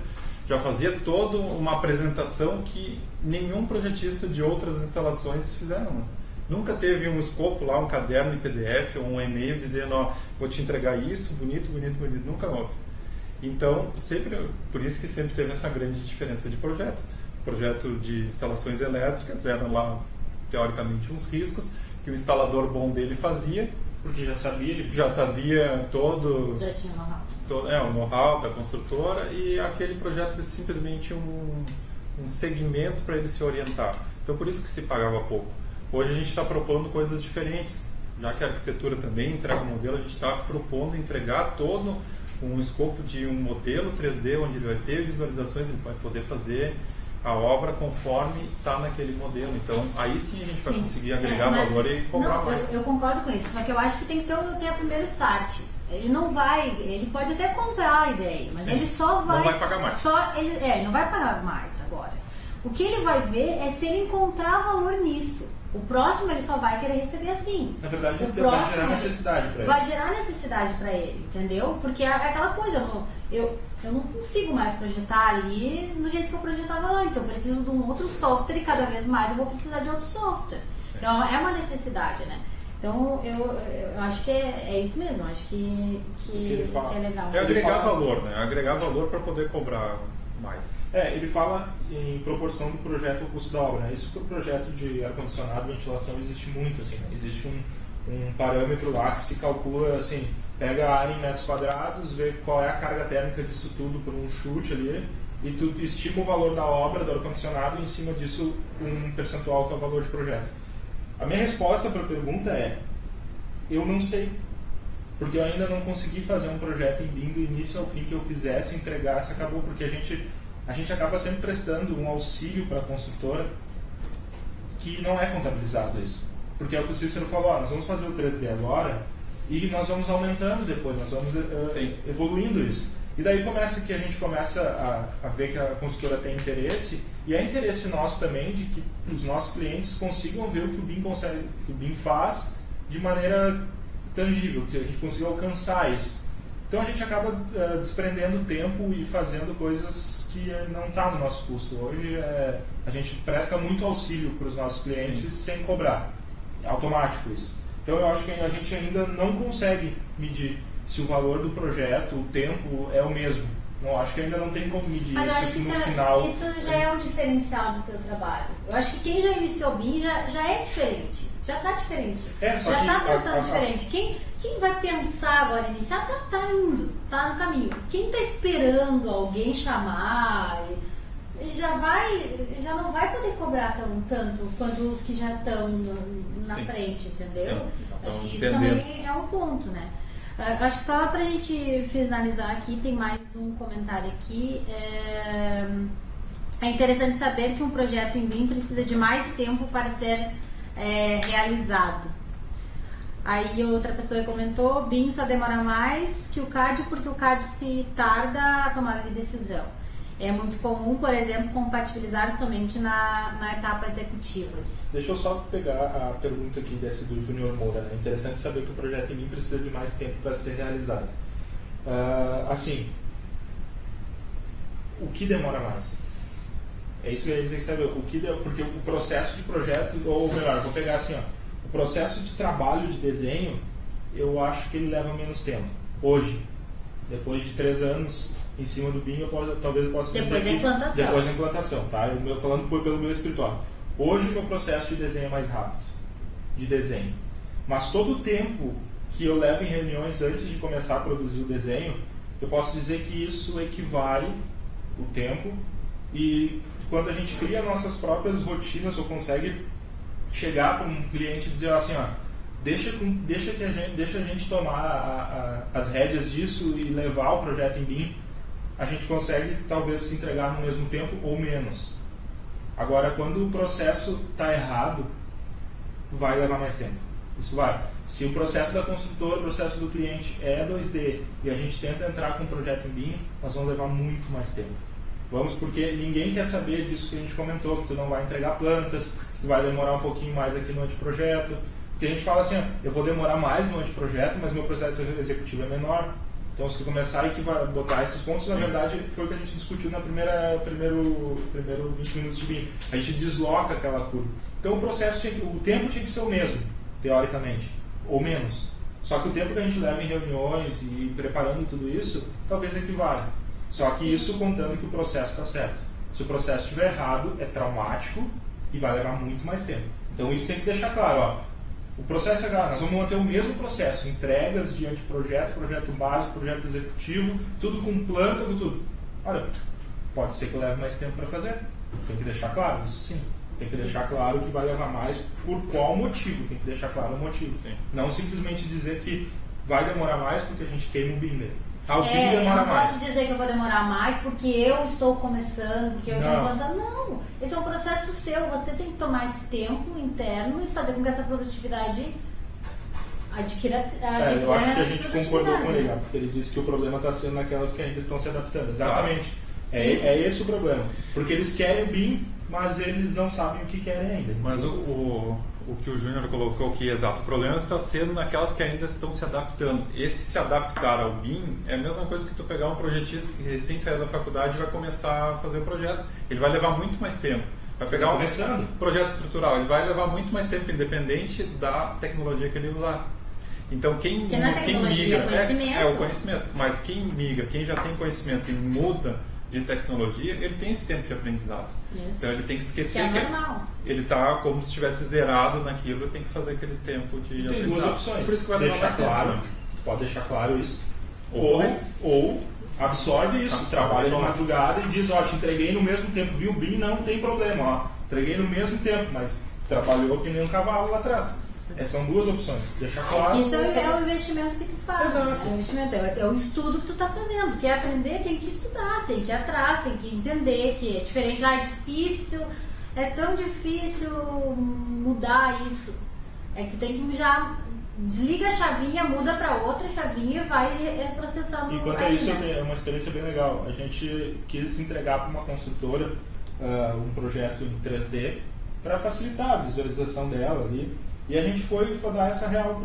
Speaker 2: já fazia toda uma apresentação que nenhum projetista de outras instalações fizeram. Nunca teve um escopo lá, um caderno em PDF ou um e-mail dizendo, vou te entregar isso, bonito, bonito, bonito. Nunca houve. Então, por isso que sempre teve essa grande diferença de projetos. O projeto de instalações elétricas eram lá, teoricamente, uns riscos que o instalador bom dele fazia,
Speaker 3: porque já sabia
Speaker 2: todo...
Speaker 1: Já tinha know-how.
Speaker 2: O know-how da construtora, e aquele projeto é simplesmente um segmento para ele se orientar. Então, por isso que se pagava pouco. Hoje a gente está propondo coisas diferentes. Já que a arquitetura também entrega um modelo, a gente está propondo entregar todo um escopo de um modelo 3D, onde ele vai ter visualizações, ele vai poder fazer a obra conforme está naquele modelo. Então, aí sim a gente vai conseguir agregar valor e comprar mais.
Speaker 1: Eu concordo com isso, só que eu acho que tem que ter o primeiro start. Ele pode até comprar a ideia, mas ele só vai...
Speaker 2: Não vai pagar mais.
Speaker 1: Ele não vai pagar mais agora. O que ele vai ver é se ele encontrar valor nisso. O próximo ele só vai querer receber assim.
Speaker 3: Na verdade, vai gerar necessidade para ele.
Speaker 1: Vai gerar necessidade para ele, entendeu? Porque é aquela coisa, eu não consigo mais projetar ali do jeito que eu projetava antes. Eu preciso de um outro software e cada vez mais eu vou precisar de outro software. Então é uma necessidade, né? Então eu acho que é isso mesmo. Acho que é legal.
Speaker 2: É agregar valor, né? Agregar valor para poder cobrar mais.
Speaker 3: Ele fala em proporção do projeto ao custo da obra, né? Isso para o projeto de ar-condicionado, ventilação, existe muito, assim, né? Existe um parâmetro lá que se calcula, assim, pega a área em metros quadrados, vê qual é a carga térmica disso tudo por um chute ali, e tu estima o valor da obra, do ar-condicionado, e em cima disso um percentual que é o valor de projeto. A minha resposta para a pergunta é: eu não sei, porque eu ainda não consegui fazer um projeto em BIM do início ao fim que eu fizesse, entregasse, acabou, porque a gente acaba sempre prestando um auxílio para a construtora que não é contabilizado isso. Porque é o que o Cícero falou, nós vamos fazer o 3D agora e nós vamos aumentando depois, nós vamos evoluindo isso. E daí que a gente começa a ver que a consultora tem interesse, e é interesse nosso também de que os nossos clientes consigam ver o que o BIM consegue, que o BIM faz de maneira tangível, que a gente consiga alcançar isso. Então a gente acaba desprendendo tempo e fazendo coisas que não está no nosso custo. Hoje a gente presta muito auxílio para os nossos clientes sem cobrar. É automático isso. Então eu acho que a gente ainda não consegue medir se o valor do projeto, o tempo é o mesmo. Não, acho que ainda não tem como medir.
Speaker 1: Mas
Speaker 3: isso
Speaker 1: eu acho que
Speaker 3: no final.
Speaker 1: Isso já é um diferencial do teu trabalho. Eu acho que quem já iniciou BIM já é diferente. Já está diferente. Já está pensando diferente. Quem vai pensar agora em iniciar está indo, está no caminho. Quem está esperando alguém chamar, já não vai poder cobrar tanto quanto os que já estão na frente, entendeu?
Speaker 2: Sim.
Speaker 1: Acho que isso também é um ponto, né? Acho que só para a gente finalizar aqui, tem mais um comentário aqui. É interessante saber que um projeto em BIM precisa de mais tempo para ser realizado. Aí outra pessoa comentou: BIM só demora mais que o CAD porque o CAD se tarda a tomada de decisão. É muito comum, por exemplo, compatibilizar somente na etapa executiva.
Speaker 3: Deixa eu só pegar a pergunta aqui desse do Júnior Moura. É interessante saber que o projeto em BIM precisa de mais tempo para ser realizado. Assim, o que demora mais? É isso que a gente tem que saber. Porque o processo de projeto, ou melhor, vou pegar assim, o processo de trabalho de desenho, eu acho que ele leva menos tempo. Hoje, depois de 3 anos em cima do BIM, talvez eu possa
Speaker 1: depois
Speaker 3: dizer
Speaker 1: da implantação.
Speaker 3: Depois da implantação, tá? Eu falando pelo meu escritório. Hoje o meu processo de desenho é mais rápido, de desenho. Mas todo o tempo que eu levo em reuniões antes de começar a produzir o desenho, eu posso dizer que isso equivale o tempo, e quando a gente cria nossas próprias rotinas ou consegue chegar para um cliente e dizer assim, deixa a gente tomar as rédeas disso e levar o projeto em BIM, a gente consegue talvez se entregar no mesmo tempo ou menos. Agora, quando o processo está errado, vai levar mais tempo. Isso vai. Se o processo da construtora, o processo do cliente é 2D e a gente tenta entrar com um projeto em BIM, nós vamos levar muito mais tempo. Porque ninguém quer saber disso que a gente comentou, que tu não vai entregar plantas, que tu vai demorar um pouquinho mais aqui no anteprojeto. Porque a gente fala assim, eu vou demorar mais no anteprojeto, mas meu processo executivo é menor. Então, se tu começar a botar esses pontos, na verdade, foi o que a gente discutiu na primeiro 20 minutos de BIM. A gente desloca aquela curva. Então, o tempo tinha que ser o mesmo, teoricamente, ou menos. Só que o tempo que a gente leva em reuniões e preparando tudo isso, talvez equivale. Só que isso contando que o processo está certo. Se o processo estiver errado, é traumático e vai levar muito mais tempo. Então, isso tem que deixar claro, o processo nós vamos manter o mesmo processo, entregas de anteprojeto, projeto básico, projeto executivo, tudo com planta, com tudo. Olha, pode ser que leve mais tempo para fazer. Tem que deixar claro, isso sim. Tem que deixar claro que vai levar mais, por qual motivo, tem que deixar claro o motivo. Sim. Não simplesmente dizer que vai demorar mais porque a gente queima o BIM dele. O BIM demora mais.
Speaker 1: Eu não posso dizer que eu vou demorar mais porque eu estou começando, porque eu estou implantando. Não, esse é um processo seu. Você tem que tomar esse tempo interno e fazer com que essa produtividade adquira.
Speaker 3: Eu acho que a gente concordou com ele, porque ele disse que o problema está sendo naquelas que ainda estão se adaptando. Exatamente. É esse o problema. Porque eles querem o BIM, mas eles não sabem o que querem ainda.
Speaker 2: Mas o que o Júnior colocou aqui, exato, o problema está sendo naquelas que ainda estão se adaptando. Esse se adaptar ao BIM é a mesma coisa que tu pegar um projetista que recém saiu da faculdade e vai começar a fazer o projeto. Ele vai levar muito mais tempo. Vai pegar um projeto estrutural, ele vai levar muito mais tempo, independente da tecnologia que ele usar. Então quem migra é o conhecimento, mas quem migra, quem já tem conhecimento e muda de tecnologia, ele tem esse tempo de aprendizado. Isso. Então ele tem que esquecer
Speaker 1: que
Speaker 2: ele está como se estivesse zerado naquilo, ele tem que fazer aquele tempo de aprendizado.
Speaker 3: Tem 2 opções.
Speaker 2: Por isso que vai levar mais tempo.
Speaker 3: pode deixar claro isso. Ou absorve isso, trabalha de madrugada e diz, ó, te entreguei no mesmo tempo, viu, BIM, não tem problema, ó, entreguei no mesmo tempo, mas trabalhou que nem um cavalo lá atrás. São duas opções, deixar claro.
Speaker 1: Isso é o investimento que tu faz.
Speaker 3: Exato.
Speaker 1: É o investimento, é o estudo que tu está fazendo. Quer aprender, tem que estudar, tem que ir atrás, tem que entender que é diferente. É difícil, é tão difícil mudar isso. É que tu tem que já desliga a chavinha, muda para outra chavinha e vai processando.
Speaker 3: Enquanto
Speaker 1: aí,
Speaker 3: isso,
Speaker 1: né?
Speaker 3: é uma experiência bem legal. A gente quis entregar para uma consultora um projeto em 3D para facilitar a visualização dela ali. E a gente foi dar essa real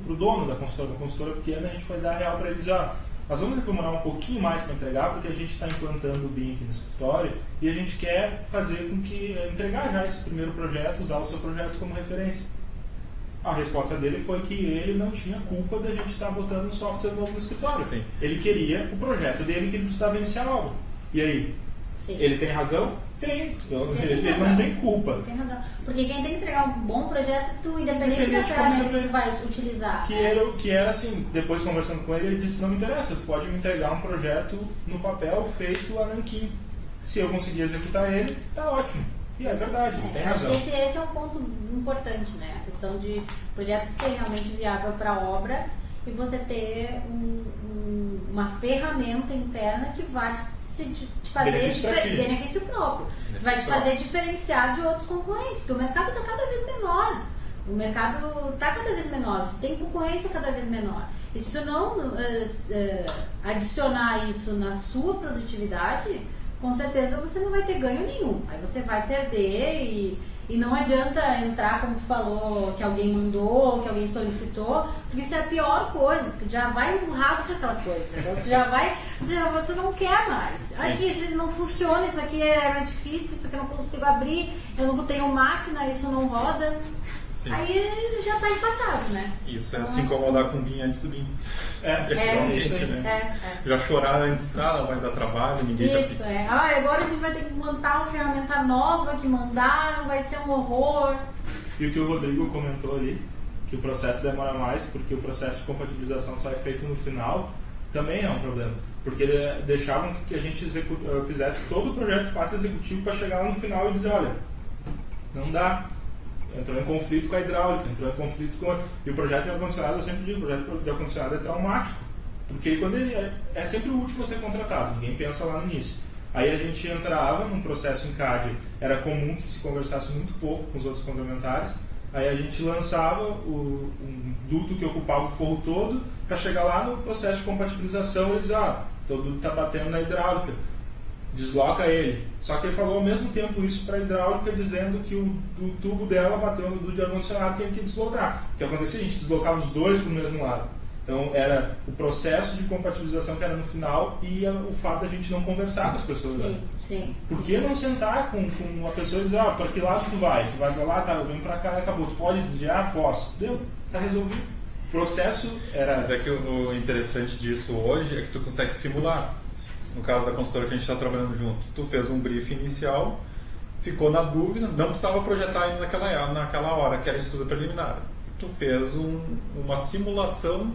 Speaker 3: pro dono da consultora pequena, a gente foi dar a real para eles já. Nós vamos demorar um pouquinho mais para entregar, porque a gente está implantando o BIM aqui no escritório e a gente quer fazer com que entregar já esse primeiro projeto, usar o seu projeto como referência. A resposta dele foi que ele não tinha culpa da gente estar botando um software novo no escritório.
Speaker 2: Sim.
Speaker 3: Ele queria o projeto dele, que ele precisava iniciar a obra. E aí?
Speaker 1: Sim.
Speaker 3: Ele tem razão? Tem. Ele
Speaker 1: razão.
Speaker 3: não tem culpa.
Speaker 1: Tem razão. Porque quem tem que entregar um bom projeto, tu, independente da ferramenta que tu vai utilizar.
Speaker 3: Que era assim, depois conversando com ele, ele disse, não me interessa, tu pode me entregar um projeto no papel feito a nanquim. Se eu conseguir executar ele, tá ótimo. E é verdade, tem razão.
Speaker 1: Acho que esse é um ponto importante, né? A questão de projetos ser realmente viável para a obra e você ter uma ferramenta interna que vai te fazer benefício próprio. Vai te fazer diferenciar de outros concorrentes, porque o mercado está cada vez menor. O mercado está cada vez menor, você tem concorrência cada vez menor. E se tu não adicionar isso na sua produtividade, com certeza você não vai ter ganho nenhum. Aí você vai perder e não adianta entrar, como tu falou, que alguém mandou, que alguém solicitou, porque isso é a pior coisa, porque já vai empurrado para aquela coisa. Então tu não quer mais.
Speaker 2: Sim.
Speaker 1: Aqui, se não funciona, isso aqui é difícil, isso aqui eu não consigo abrir, eu não tenho máquina, isso não roda.
Speaker 2: Sim.
Speaker 1: Aí já está empatado, né?
Speaker 2: Isso, é se incomodar com o BIM antes do BIM. Realmente,
Speaker 3: isso aí.
Speaker 2: né? Já chorar antes, não vai dar trabalho, ninguém
Speaker 1: Isso, agora a gente vai ter que montar uma ferramenta nova que mandaram, vai ser um horror.
Speaker 3: E o que o Rodrigo comentou ali, que o processo demora mais, porque o processo de compatibilização só é feito no final, também é um problema. Porque deixavam que a gente fizesse todo o projeto passo executivo para chegar lá no final e dizer, olha, não dá. Entrou em conflito com a hidráulica, entrou em conflito com... E o projeto de ar-condicionado, eu sempre digo, o projeto de ar-condicionado é traumático. Porque quando ele é sempre o último a ser contratado, ninguém pensa lá no início. Aí a gente entrava num processo em CAD, era comum que se conversasse muito pouco com os outros complementares, aí a gente lançava um duto que ocupava o forro todo, para chegar lá no processo de compatibilização e dizer, o duto está batendo na hidráulica, desloca ele. Só que ele falou ao mesmo tempo isso para a hidráulica, dizendo que o tubo dela bateu no duto de ar-condicionado, tinha que deslocar. O que acontecia? A gente deslocava os dois para o mesmo lado. Então era o processo de compatibilização que era no final e o fato da gente não conversar com as pessoas.
Speaker 1: Sim, sim.
Speaker 3: Por que não sentar com uma pessoa e dizer, para que lado tu vai? Tu vai para lá, tá, eu venho para cá, acabou. Tu pode desviar? Posso. Deu, tá resolvido. O processo era...
Speaker 2: Mas é que o interessante disso hoje é que tu consegue simular. No caso da consultora que a gente está trabalhando junto, tu fez um brief inicial, ficou na dúvida, não precisava projetar ainda naquela hora, que era estudo preliminar. Tu fez uma simulação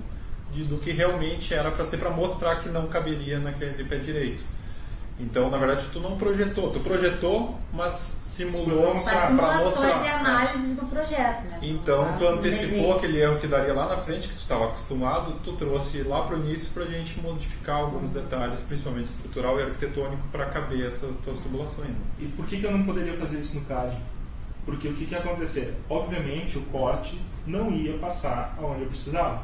Speaker 2: do que realmente era para ser, para mostrar que não caberia naquele pé direito. Então, na verdade, tu não projetou. Tu projetou, mas simulou para mostrar.
Speaker 1: Simulações e análises do projeto, né?
Speaker 2: Então, tu antecipou aquele erro que daria lá na frente, que tu estava acostumado, tu trouxe lá para o início para a gente modificar alguns detalhes, principalmente estrutural e arquitetônico, para caber essas tuas tubulações.
Speaker 3: E por que eu não poderia fazer isso no CAD? Porque o que ia acontecer? Obviamente, o corte não ia passar aonde eu precisava.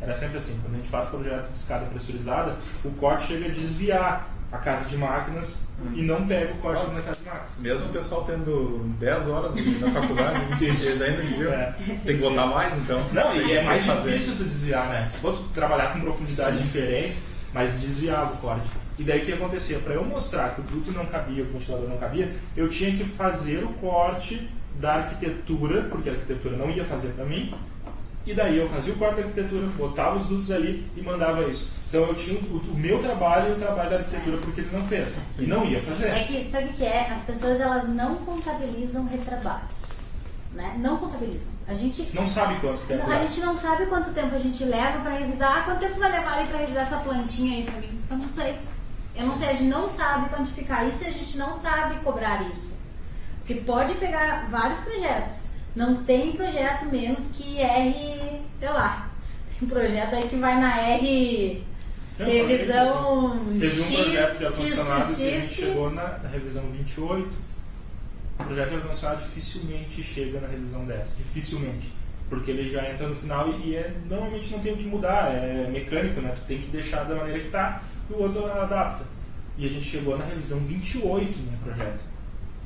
Speaker 3: Era sempre assim, quando a gente faz projeto de escada pressurizada, o corte chega a desviar a casa de máquinas e não pega o corte na casa de máquinas.
Speaker 2: Mesmo o pessoal tendo 10 horas na faculdade, eles ainda desviam. Tem que botar mais, então.
Speaker 3: Não, e é mais difícil tu desviar, né? Pode trabalhar com profundidades diferentes, mas desviava o corte. E daí o que acontecia? Para eu mostrar que o duto não cabia, o ventilador não cabia, eu tinha que fazer o corte da arquitetura, porque a arquitetura não ia fazer para mim. E daí eu fazia o corte da arquitetura, botava os dutos ali e mandava isso. Então eu tinha o meu trabalho e o trabalho da arquitetura, porque ele não fez. Sim. E não ia fazer.
Speaker 1: É que, sabe o que é? As pessoas elas não contabilizam retrabalhos. né? Não contabilizam. A gente
Speaker 3: não sabe quanto tempo
Speaker 1: a gente não sabe quanto tempo a gente leva para revisar. Quanto tempo vai levar aí para revisar essa plantinha aí para mim? Eu não sei. A gente não sabe quantificar isso e a gente não sabe cobrar isso. Porque pode pegar vários projetos. Não tem projeto menos que R, sei lá. Tem um projeto aí que vai na R revisão
Speaker 3: Teve um projeto de ar-condicionado
Speaker 1: X,
Speaker 3: que a gente chegou na revisão 28. O projeto de ar-condicionado dificilmente chega na revisão 10. Dificilmente. Porque ele já entra no final e normalmente não tem o que mudar. É mecânico, né? Tu tem que deixar da maneira que está e o outro adapta. E a gente chegou na revisão 28 no projeto.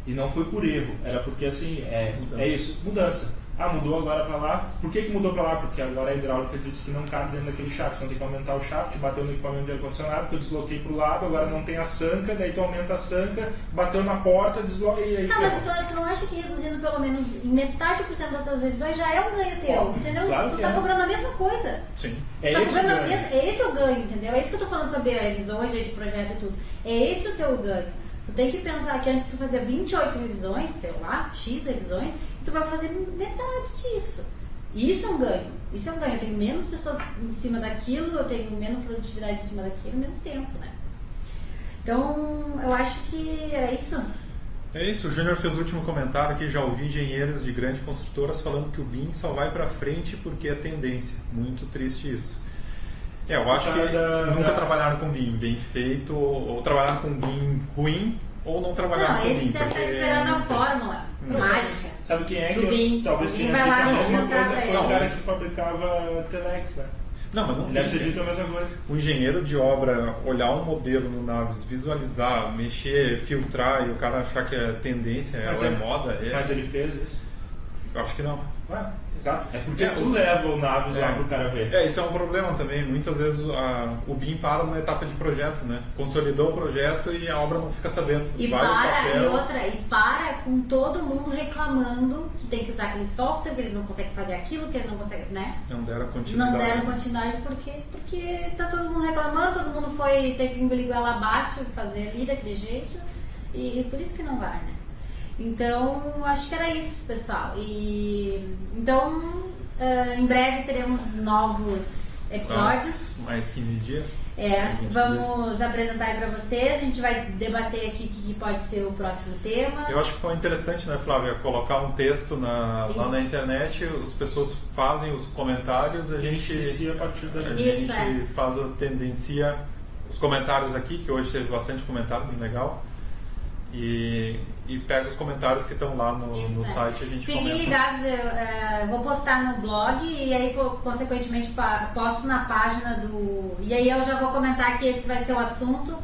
Speaker 3: E não foi por erro. Era porque assim, é isso, mudança. Mudou agora para lá. Por que mudou para lá? Porque agora a hidráulica disse que não cabe dentro daquele shaft. Então tem que aumentar o shaft, bateu no equipamento de ar-condicionado, que eu desloquei para o lado, agora não tem a sanca, daí tu aumenta a sanca, bateu na porta, desloca e aí...
Speaker 1: Mas tu não acha que reduzindo pelo menos metade por cento das tuas revisões já é um ganho teu, entendeu?
Speaker 3: Claro
Speaker 1: tu
Speaker 3: que
Speaker 1: tá cobrando a mesma coisa.
Speaker 2: Sim.
Speaker 1: Esse é o ganho, entendeu? É isso que eu tô falando sobre a revisões de projeto e tudo. É esse o teu ganho. Tu tem que pensar que antes de tu fazer 28 revisões, sei lá, X revisões, tu vai fazer metade disso. E isso é um ganho. Isso é um ganho. Eu tenho menos pessoas em cima daquilo, eu tenho menos produtividade em cima daquilo, menos tempo, né? Então, eu acho que era isso.
Speaker 2: É isso, o Júnior fez o último comentário aqui, já ouvi engenheiros de grandes construtoras falando que o BIM só vai para frente porque é tendência. Muito triste isso. Eu acho que nunca trabalharam com BIM bem feito, ou trabalharam com BIM ruim, ou não trabalharam com BIM.
Speaker 1: Não, esse deve estar esperando a fórmula mágica.
Speaker 3: Sabe quem é que
Speaker 1: BIM.
Speaker 3: talvez tenha
Speaker 1: vai
Speaker 3: dito
Speaker 1: lá
Speaker 3: a mesma coisa? Foi o
Speaker 1: ele.
Speaker 3: cara que fabricava Telex, né?
Speaker 2: Não, mas não
Speaker 3: deve ter dito a mesma coisa.
Speaker 2: O engenheiro de obra olhar um modelo no Navis, visualizar, mexer, filtrar e o cara achar que é tendência, é moda.
Speaker 3: Mas ele fez isso?
Speaker 2: Eu acho que não.
Speaker 3: Exato. É porque tu leva o Navis lá pro cara ver.
Speaker 2: Isso é um problema também. Muitas vezes o BIM para na etapa de projeto, né? Consolidou o projeto e a obra não fica sabendo.
Speaker 1: E para com todo mundo reclamando que tem que usar aquele software, que eles não conseguem fazer aquilo, que eles não conseguem, né?
Speaker 2: Não deram continuidade.
Speaker 1: Não deram continuidade porque tá todo mundo reclamando, todo mundo teve que engolir ela abaixo, fazer ali daquele jeito, e por isso que não vai, né? Então, acho que era isso, pessoal. Então, em breve teremos novos episódios.
Speaker 2: Mais 15 dias.
Speaker 1: Vamos apresentar aí para vocês. A gente vai debater aqui o que pode ser o próximo tema.
Speaker 2: Eu acho que foi interessante, né, Flávia? Colocar um texto lá na internet, as pessoas fazem os comentários, a gente
Speaker 3: a partir da
Speaker 2: gente faz a tendência, os comentários aqui, que hoje teve bastante comentário, bem legal. E pega os comentários que estão lá no site, a gente
Speaker 1: Fiquem
Speaker 2: comenta.
Speaker 1: ligados, eu vou postar no blog e aí consequentemente posto na página do... E aí eu já vou comentar que esse vai ser o assunto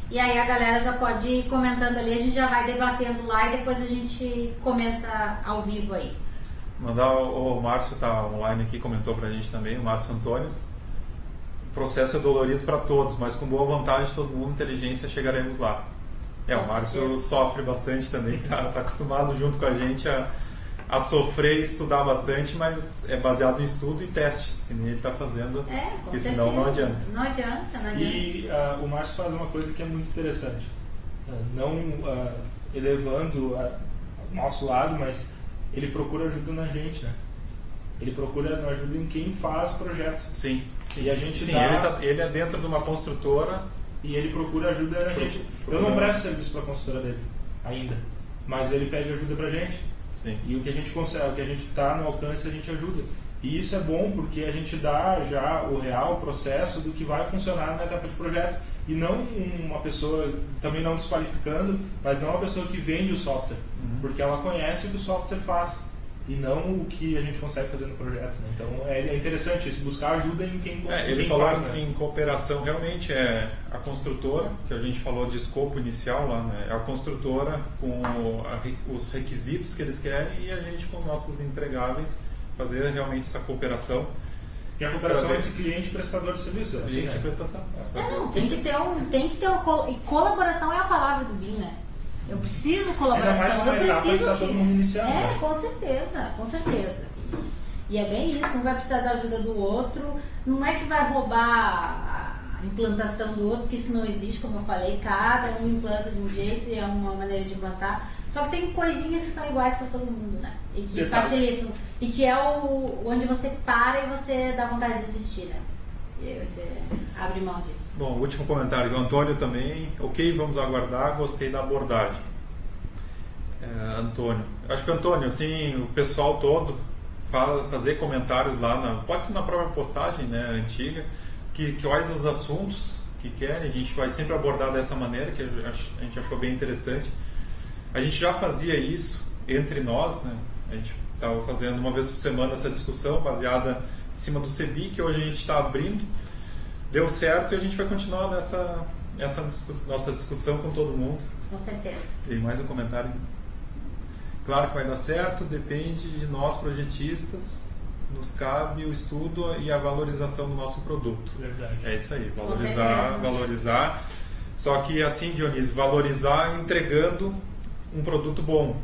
Speaker 1: e aí a galera já pode ir comentando ali, a gente já vai debatendo lá e depois a gente comenta ao vivo aí.
Speaker 2: Mandar o Márcio tá online aqui, comentou pra gente também, o Márcio Antônio. O processo é dolorido para todos, mas com boa vontade de todo mundo, inteligência, chegaremos lá. O Márcio sofre bastante também, tá acostumado junto com a gente a sofrer e estudar bastante, mas é baseado em estudo e testes, que nem ele está fazendo,
Speaker 1: porque
Speaker 2: senão não adianta.
Speaker 1: Não adianta.
Speaker 3: E o Márcio faz uma coisa que é muito interessante, não elevando o nosso lado, mas ele procura ajuda na gente, né? Ele procura ajuda em quem faz o projeto.
Speaker 2: Sim.
Speaker 3: E a gente
Speaker 2: ele é dentro de uma construtora.
Speaker 3: E ele procura ajuda na gente. Eu não presto serviço para a consultora dele ainda, mas ele pede ajuda para a gente.
Speaker 2: Sim.
Speaker 3: E o que a gente consegue, o que a gente está no alcance, a gente ajuda. E isso é bom porque a gente dá já o real processo do que vai funcionar na etapa de projeto. E não uma pessoa, também não desqualificando, mas não uma pessoa que vende o software, porque ela conhece o que o software faz. E não o que a gente consegue fazer no projeto, né? Então é interessante isso, buscar ajuda em quem
Speaker 2: ele falou faz, né? Em cooperação, realmente é a construtora, que a gente falou de escopo inicial lá, né? É a construtora com os requisitos que eles querem e a gente com nossos entregáveis fazer realmente essa cooperação.
Speaker 3: E a cooperação entre cliente e prestador de serviço.
Speaker 2: Cliente e prestação.
Speaker 1: Tem que ter uma e colaboração é a palavra do BIM, né? Eu preciso colaboração, eu preciso
Speaker 3: que... todo mundo iniciando,
Speaker 1: né? Com certeza. E é bem isso, um vai precisar da ajuda do outro, não é que vai roubar a implantação do outro, porque isso não existe, como eu falei, cada um implanta de um jeito e é uma maneira de implantar, Só que tem coisinhas que são iguais para todo mundo, né? E que
Speaker 3: Detalhes.
Speaker 1: facilitam. E que é onde você para e você dá vontade de desistir, né? E aí você abre mão disso.
Speaker 2: Bom, último comentário do Antônio também. Ok, vamos aguardar, gostei da abordagem. Antônio. Acho que, Antônio, assim, o pessoal todo fazer comentários lá, pode ser na própria postagem, né, antiga, quais os assuntos que querem, a gente vai sempre abordar dessa maneira, que a gente achou bem interessante. A gente já fazia isso entre nós, né? A gente estava fazendo uma vez por semana essa discussão baseada em cima do CEBI, que hoje a gente está abrindo. Deu certo e a gente vai continuar nossa discussão com todo mundo.
Speaker 1: Com certeza.
Speaker 2: Tem mais um comentário? Claro que vai dar certo, depende de nós projetistas, nos cabe o estudo e a valorização do nosso produto.
Speaker 3: Verdade.
Speaker 2: É isso aí, valorizar. Só que assim, Dionísio, valorizar entregando um produto bom.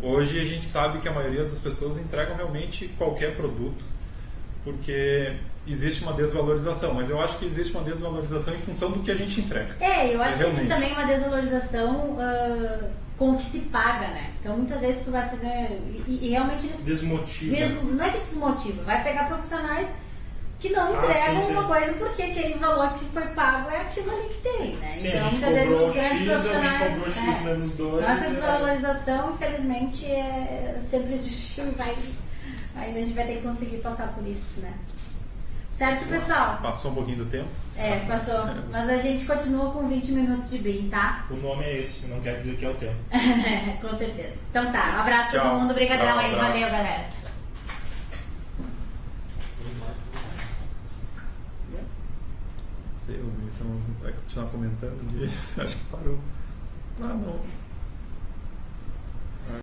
Speaker 2: Hoje a gente sabe que a maioria das pessoas entregam realmente qualquer produto, porque existe uma desvalorização, mas eu acho que existe uma desvalorização em função do que a gente entrega.
Speaker 1: Eu acho que
Speaker 2: realmente.
Speaker 1: existe também uma desvalorização com o que se paga, né? Então muitas vezes tu vai fazer e realmente eles
Speaker 3: Desmotiva.
Speaker 1: não é que desmotiva, vai pegar profissionais que não entregam
Speaker 3: sim.
Speaker 1: uma coisa porque aquele valor que foi pago é aquilo ali que tem, né?
Speaker 3: Sim,
Speaker 1: então
Speaker 3: a gente
Speaker 1: muitas vezes
Speaker 3: cobrou
Speaker 1: os grandes
Speaker 3: X,
Speaker 1: profissionais
Speaker 3: alguém cobrou X menos 2.
Speaker 1: nossa desvalorização, infelizmente, sempre existe, ainda a gente vai ter que conseguir passar por isso, né? Certo, pessoal?
Speaker 2: Passou um pouquinho do tempo?
Speaker 1: Passou. Mas a gente continua com 20 minutos de BIM, tá?
Speaker 3: O nome é esse, não quer dizer que é o tempo.
Speaker 1: Com certeza. Então tá, um abraço pra
Speaker 2: Tchau.
Speaker 1: todo mundo, obrigadão
Speaker 2: Tchau,
Speaker 1: aí,
Speaker 2: abraço.
Speaker 1: valeu, galera.
Speaker 2: Não sei, então vai continuar comentando. Acho que parou. Ah, não.